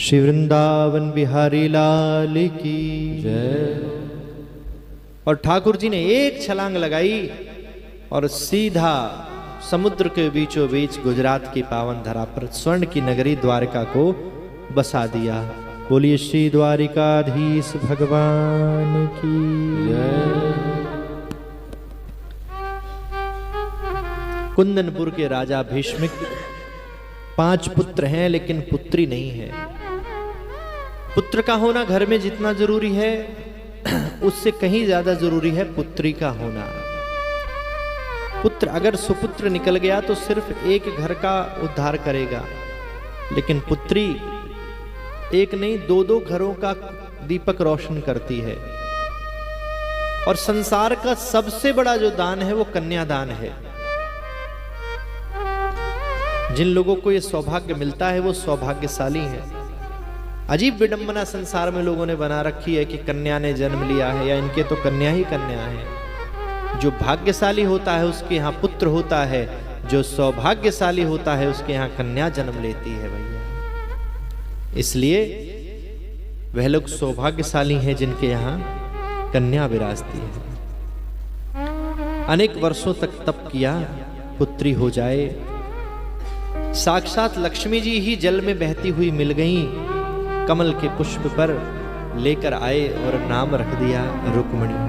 श्री वृंदावन बिहारी लाल की जय। और ठाकुर जी ने एक छलांग लगाई और सीधा समुद्र के बीचों बीच गुजरात की पावन धरा पर स्वर्ण की नगरी द्वारका को बसा दिया। बोलिए श्री द्वारिकाधीश भगवान की जय। कुंदनपुर के राजा भीष्मिक 5 पुत्र हैं लेकिन पुत्री नहीं है। पुत्र का होना घर में जितना जरूरी है उससे कहीं ज्यादा जरूरी है पुत्री का होना। पुत्र अगर सुपुत्र निकल गया तो सिर्फ एक घर का उद्धार करेगा, लेकिन पुत्री एक नहीं 2-2 घरों का दीपक रोशन करती है। और संसार का सबसे बड़ा जो दान है वो कन्यादान है। जिन लोगों को ये सौभाग्य मिलता है वो सौभाग्यशाली है। अजीब विडंबना संसार में लोगों ने बना रखी है कि कन्या ने जन्म लिया है या इनके तो कन्या ही कन्या है। जो भाग्यशाली होता है उसके यहाँ पुत्र होता है, जो सौभाग्यशाली होता है उसके यहाँ कन्या जन्म लेती है भैया। इसलिए वह लोग सौभाग्यशाली हैं जिनके यहाँ कन्या विराजती है। अनेक वर्षों तक तप किया पुत्री हो जाए। साक्षात लक्ष्मी जी ही जल में बहती हुई मिल गईं, कमल के पुष्प पर लेकर आए और नाम रख दिया रुक्मणी।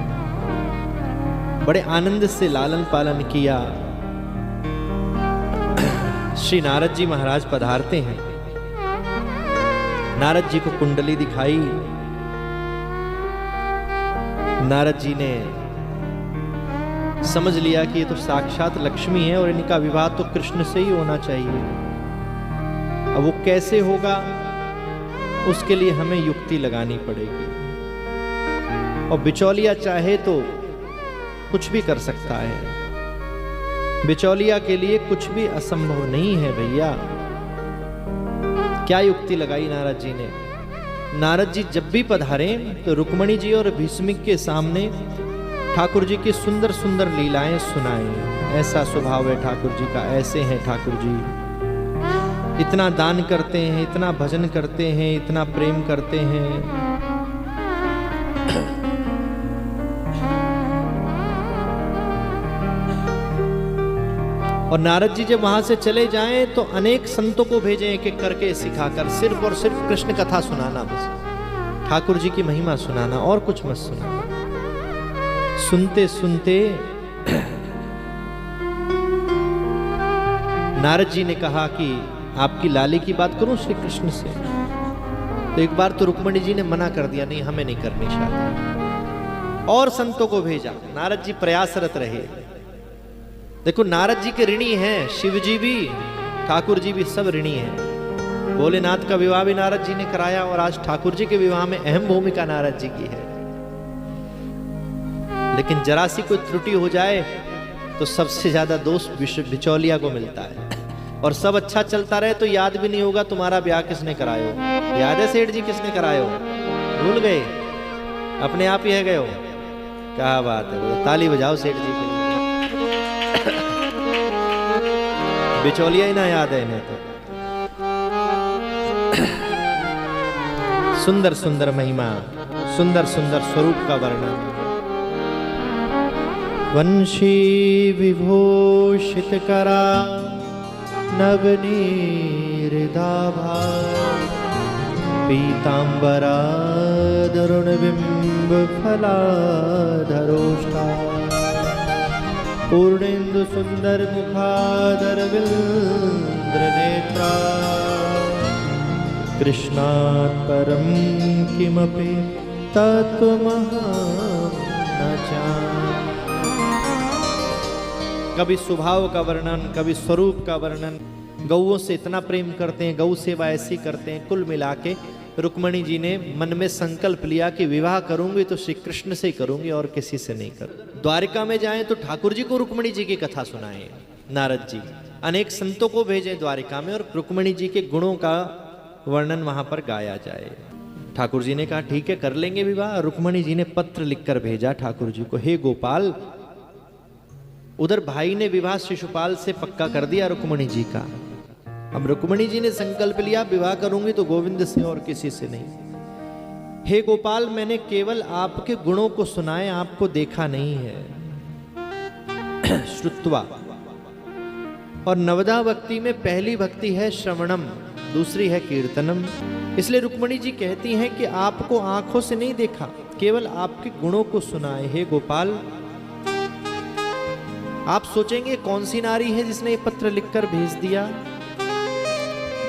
बड़े आनंद से लालन पालन किया। श्री नारद जी महाराज पधारते हैं। नारद जी को कुंडली दिखाई। नारद जी ने समझ लिया कि ये तो साक्षात लक्ष्मी है और इनका विवाह तो कृष्ण से ही होना चाहिए। अब वो कैसे होगा उसके लिए हमें युक्ति लगानी पड़ेगी। और बिचौलिया चाहे तो कुछ भी कर सकता है। बिचौलिया के लिए कुछ भी असंभव नहीं है भैया। क्या युक्ति लगाई नारद जी ने? नारद जी जब भी पधारे तो रुक्मणी जी और भीष्मिक के सामने ठाकुर जी की सुंदर सुंदर लीलाएं सुनाएं। ऐसा स्वभाव है ठाकुर जी का, ऐसे हैं ठाकुर जी, इतना दान करते हैं, इतना भजन करते हैं, इतना प्रेम करते हैं। और नारद जी जब वहां से चले जाएं तो अनेक संतों को भेजें एक एक करके सिखाकर, सिर्फ और सिर्फ कृष्ण कथा सुनाना, बस ठाकुर जी की महिमा सुनाना और कुछ मत सुनाना। सुनते सुनते नारद जी ने कहा कि आपकी लाली की बात करूं श्री कृष्ण से। तो एक बार तो रुक्मणी जी ने मना कर दिया, नहीं हमें नहीं करनी शादी। और संतों को भेजा। नारद जी प्रयासरत रहे। देखो नारद जी के ऋणी हैं, शिव जी भी, ठाकुर जी भी, सब ऋणी हैं। भोलेनाथ का विवाह भी नारद जी ने कराया और आज ठाकुर जी के विवाह में अहम भूमिका नारद जी की है। लेकिन जरा सी कोई त्रुटि हो जाए तो सबसे ज्यादा दोष बिचौलिया को मिलता है। और सब अच्छा चलता रहे तो याद भी नहीं होगा तुम्हारा ब्याह किसने करायो। याद है सेठ जी किसने करायो? भूल गए, अपने आप ही है गए हो। क्या बात है, ताली बजाओ सेठ जी के लिए। बिचौलिया ही ना याद है इन्हें तो। सुंदर सुंदर महिमा, सुंदर सुंदर स्वरूप का वर्णन। वंशी विभूषित करा नवनीरदाभा पीतांबरा दरुणबिंब फलाधरोष्ठा पूर्णेन्दु सुंदर मुखादर विंद्र नेत्रा कृष्णात् परं किमपि तत्त्वमहं न जाने। कभी स्वभाव का वर्णन, कभी स्वरूप का वर्णन। गौओं से इतना प्रेम करते हैं, गौ सेवा ऐसी करते हैं। कुल मिला के रुक्मणी जी ने मन में संकल्प लिया कि विवाह करूंगी तो श्री कृष्ण से ही करूंगी और किसी से नहीं करूंगी। द्वारिका में जाएं तो ठाकुर जी को रुक्मणी जी की कथा सुनाएं नारद जी। अनेक संतों को भेजें द्वारिका में और रुक्मणी जी के गुणों का वर्णन वहां पर गाया जाए। ठाकुर जी ने कहा ठीक है कर लेंगे विवाह। रुक्मणी जी ने पत्र लिखकर भेजा ठाकुर जी को, हे गोपाल, उधर भाई ने विवाह शिशुपाल से पक्का कर दिया रुक्मणी जी का, अब रुक्मिणी जी ने संकल्प लिया, विवाह करूंगी तो गोविंद से और किसी से नहीं। हे गोपाल, मैंने केवल आपके गुणों को सुना है, आपको देखा नहीं है। श्रुत्वा, और नवदा भक्ति में पहली भक्ति है श्रवणम, दूसरी है कीर्तनम। इसलिए रुक्मिणी जी कहती हैं कि आपको आंखों से नहीं देखा, केवल आपके गुणों को सुना है। हे गोपाल, आप सोचेंगे कौन सी नारी है जिसने ये पत्र लिखकर भेज दिया।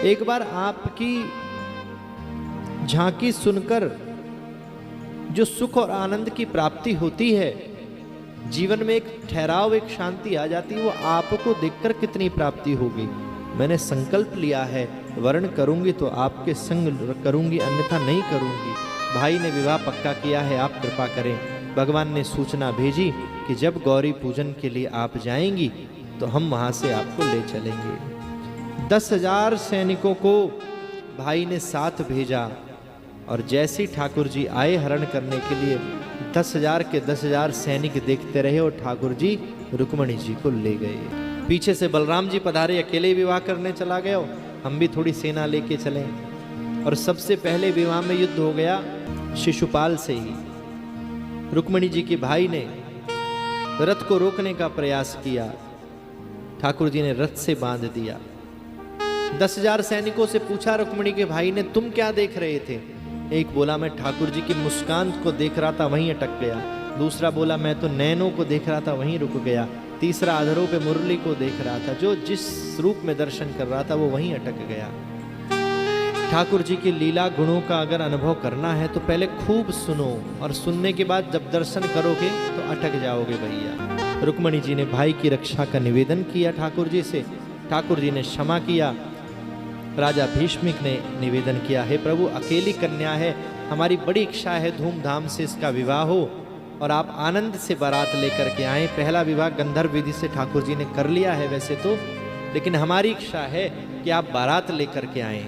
एक बार आपकी झांकी सुनकर जो सुख और आनंद की प्राप्ति होती है, जीवन में एक ठहराव, एक शांति आ जाती है, वो आपको देखकर कितनी प्राप्ति होगी। मैंने संकल्प लिया है, वर्ण करूंगी तो आपके संग करूंगी, अन्यथा नहीं करूंगी। भाई ने विवाह पक्का किया है, आप कृपा करें। भगवान ने सूचना भेजी कि जब गौरी पूजन के लिए आप जाएंगी तो हम वहां से आपको ले चलेंगे। 10,000 सैनिकों को भाई ने साथ भेजा, और जैसे ठाकुर जी आए हरण करने के लिए, 10,000 के 10,000 सैनिक देखते रहे और ठाकुर जी रुक्मिणी जी को ले गए। पीछे से बलराम जी पधारे, अकेले विवाह करने चला गया, हम भी थोड़ी सेना लेके चले। और सबसे पहले विवाह में युद्ध हो गया शिशुपाल से ही। रुक्मिणी जी के भाई ने रथ को रोकने का प्रयास किया, ठाकुर जी ने रथ से बांध दिया। 10,000 सैनिकों से पूछा रुक्मिणी के भाई ने, तुम क्या देख रहे थे? एक बोला, मैं ठाकुर जी की मुस्कान को देख रहा था, वहीं अटक गया। दूसरा बोला, मैं तो नैनों को देख रहा था, वहीं रुक गया। तीसरा अधरों पे मुरली को देख रहा था, जो जिस रूप में दर्शन कर रहा था वो वहीं अटक गया। ठाकुर जी की लीला गुणों का अगर अनुभव करना है तो पहले खूब सुनो, और सुनने के बाद जब दर्शन करोगे तो अटक जाओगे भैया। रुक्मिणी जी ने भाई की रक्षा का निवेदन किया ठाकुर जी से, ठाकुर जी ने क्षमा किया। राजा भीष्मिक ने निवेदन किया, हे प्रभु, अकेली कन्या है, हमारी बड़ी इच्छा है धूमधाम से इसका विवाह हो और आप आनंद से बारात लेकर के आए। पहला विवाह गंधर्व विधि से ठाकुर जी ने कर लिया है वैसे तो, लेकिन हमारी इच्छा है कि आप बारात लेकर के आए,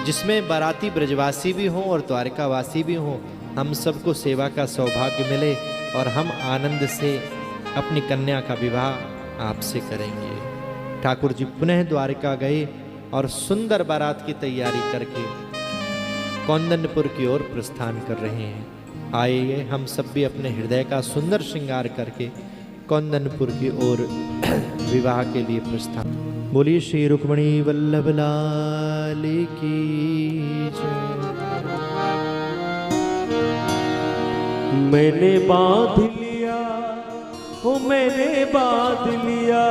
जिसमें बाराती ब्रजवासी भी हों और द्वारकावासी भी हों। हम सबको सेवा का सौभाग्य मिले और हम आनंद से अपनी कन्या का विवाह आपसे करेंगे। ठाकुर जी पुनः द्वारका गए और सुंदर बारात की तैयारी करके कौंदनपुर की ओर प्रस्थान कर रहे हैं। आइए हम सब भी अपने हृदय का सुंदर श्रृंगार करके कौंदनपुर की ओर विवाह के लिए प्रस्थान। बोलिए श्री रुक्मिणी वल्लभ लाल की जय। मैंने बांध लिया, ओ मैंने बांध लिया,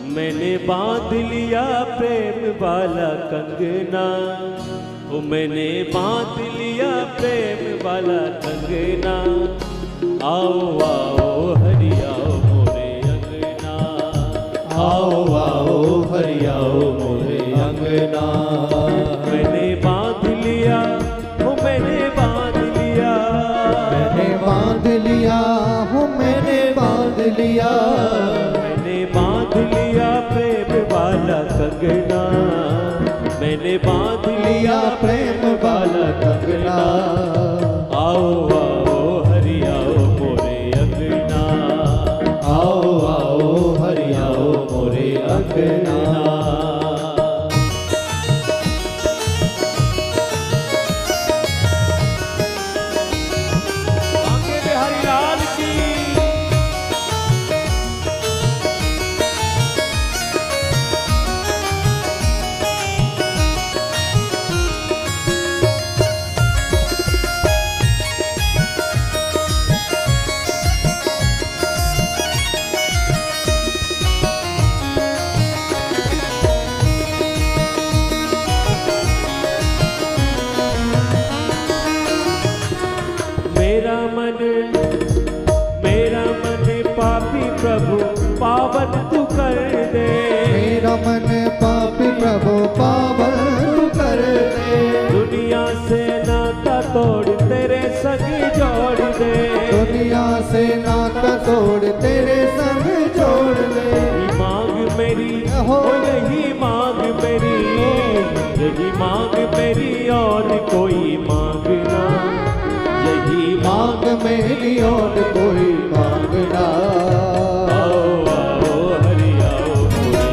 मैंने बांध लिया प्रेम वाला कंगना, ओ मैंने बांध लिया प्रेम वाला कंगना। आओ आओ हरि आओ मोरे अंगना, आओ आओ हरि आओ मोरे अंगना। मैंने बांध लिया, ओ मैंने बांध लिया, मैंने बांध लिया, हो मैंने बांध लिया, मैंने बांध लिया प्रेम वाला कंगना, मैंने बांध लिया प्रेम वाला कंगना। आओ आओ हरि आओ मोरे अंगना, आओ आओ हरि आओ मोरे अंगना। आगे बिहारी लाल की। मेरा मन पापी प्रभु पावन तू कर दे, मेरा मन पापी प्रभु पावन तू कर दे। दुनिया से नाता तोड़ तेरे संग जोड़ दे, दुनिया से नाता तोड़ तेरे संग जोड़ दे। यही मांग मेरी हो, यही मांग मेरी, यही मांग मेरी और कोई मांग ना, यही मांग मेरी और कोई मांगना। आओ आओ हरि आओ मोरे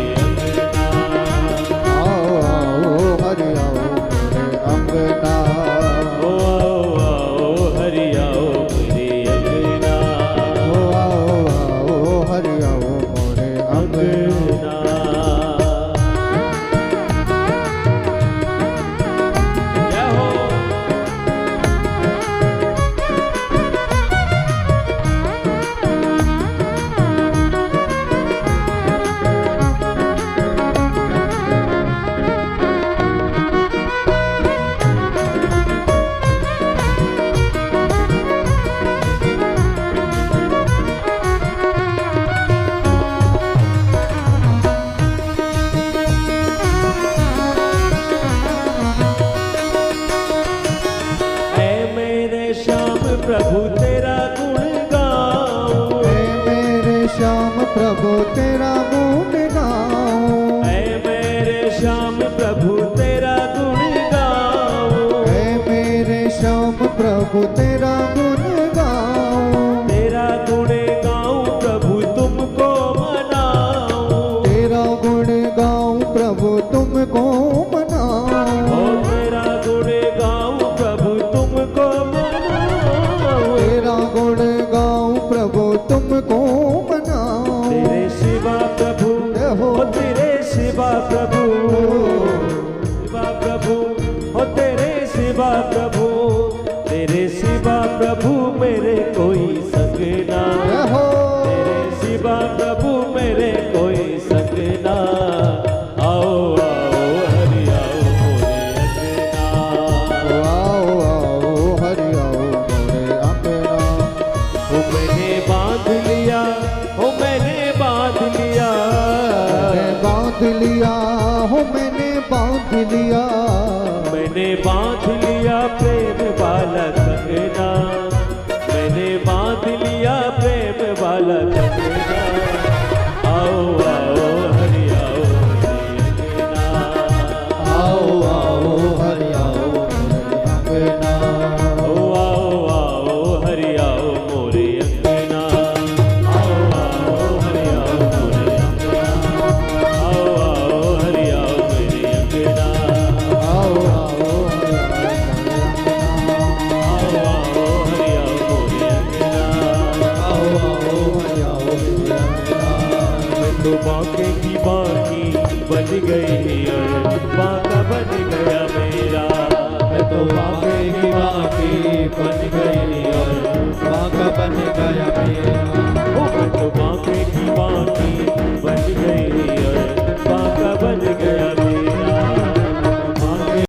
प्रभु तेरा गुण गाऊं, हे मेरे श्याम प्रभु तेरा गुण गाऊं, ऐ मेरे श्याम प्रभु तेरा गुण गाऊं, हे मेरे श्याम प्रभु तेरा गुण गाऊं, तेरा गुण गाऊं प्रभु तुमको मनाऊं, तेरा गुण गाऊं प्रभु तुमको मनाऊं, ओ तेरा गुण गाऊं प्रभु तुमको मनाऊं, तेरा गुण गाऊं प्रभु तुमको मनाऊं, तेरे शिवा प्रभु हो ओ तेरे शिवा प्रभु, शिवा प्रभु ओ तेरे शिवा प्रभु, तेरे शिवा प्रभु मेरे कोई संग ना, हो तेरे शिवा प्रभु मेरे कोई संग ना, आओ आओ हरि आओ मोरे अंगना, आओ आओ हरि आओ मोरे अंगना, ओ मैंने बांध लिया, ओ मैंने बांध लिया, मैंने बांध लिया हो मैंने बांध लिया, मैंने बांध लिया प्रेम वाला कंगना, मैंने बांध लिया प्रेम वाला कंगना, आओ आओ हरि आओ मेरे अंगना, आओ आओ हरि आओ मोरे अंगना, ओ आओ आओ हरि आओ मोरे अंगना, आओ आओ हरि आओ मोरे अंगना, आओ आओ हरि आओ मेरे अंगना, आओ आओ हरि आओ मोरे अंगना, आओ आओ हरि आओ मेरे अंगना, आओ आओ हरि आओ मोरे अंगना, मैं तो बांके की बाकी बन गई और बांका बन गया मेरा, मैं तो बांके की बाकी बन गई और बांका बन गया